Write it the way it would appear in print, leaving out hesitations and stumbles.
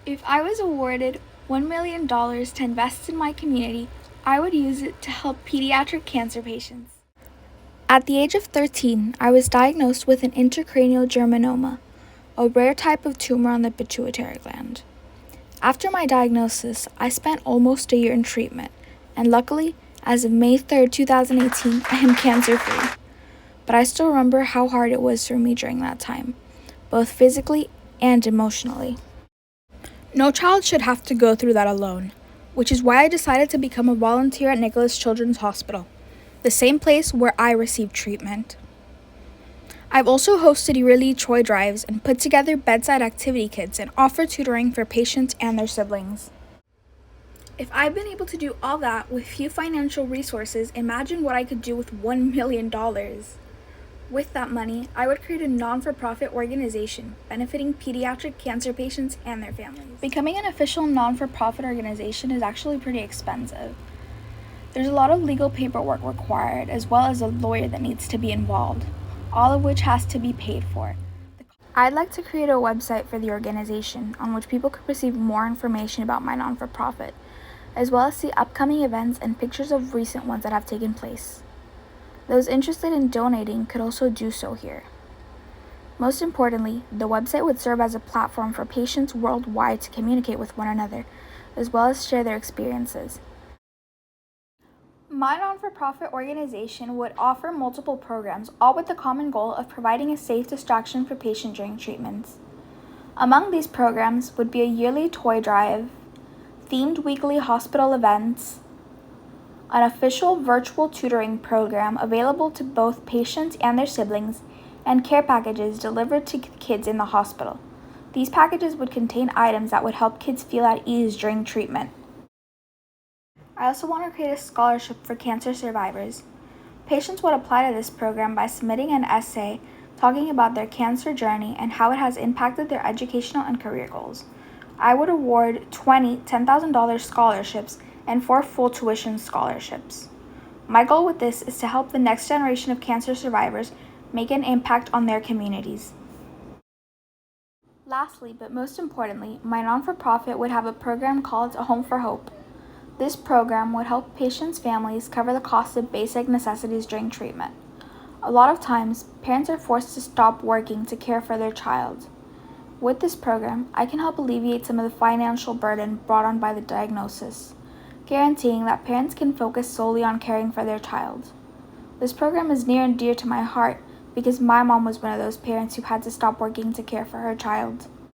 If I was awarded $1 million to invest in my community, I would use it to help pediatric cancer patients. At the age of 13, I was diagnosed with an intracranial germinoma, a rare type of tumor on the pituitary gland. After my diagnosis, I spent almost a year in treatment, and luckily, as of May 3rd, 2018, I am cancer-free. But I still remember how hard it was for me during that time, both physically and emotionally. No child should have to go through that alone, which is why I decided to become a volunteer at Nicholas Children's Hospital, the same place where I received treatment. I've also hosted yearly toy drives and put together bedside activity kits and offered tutoring for patients and their siblings. If I've been able to do all that with few financial resources, imagine what I could do with $1 million. With that money, I would create a non-for-profit organization benefiting pediatric cancer patients and their families. Becoming an official non-for-profit organization is actually pretty expensive. There's a lot of legal paperwork required, as well as a lawyer that needs to be involved, all of which has to be paid for. I'd like to create a website for the organization on which people could receive more information about my non-for-profit, as well as see upcoming events and pictures of recent ones that have taken place. Those interested in donating could also do so here. Most importantly, the website would serve as a platform for patients worldwide to communicate with one another, as well as share their experiences. My non-for-profit organization would offer multiple programs, all with the common goal of providing a safe distraction for patients during treatments. Among these programs would be a yearly toy drive, themed weekly hospital events, an official virtual tutoring program available to both patients and their siblings, and care packages delivered to kids in the hospital. These packages would contain items that would help kids feel at ease during treatment. I also want to create a scholarship for cancer survivors. Patients would apply to this program by submitting an essay talking about their cancer journey and how it has impacted their educational and career goals. I would award 20 $10,000 scholarships and 4 full tuition scholarships. My goal with this is to help the next generation of cancer survivors make an impact on their communities. Lastly, but most importantly, my non-for-profit would have a program called A Home for Hope. This program would help patients' families cover the cost of basic necessities during treatment. A lot of times, parents are forced to stop working to care for their child. With this program, I can help alleviate some of the financial burden brought on by the diagnosis, guaranteeing that parents can focus solely on caring for their child. This program is near and dear to my heart because my mom was one of those parents who had to stop working to care for her child.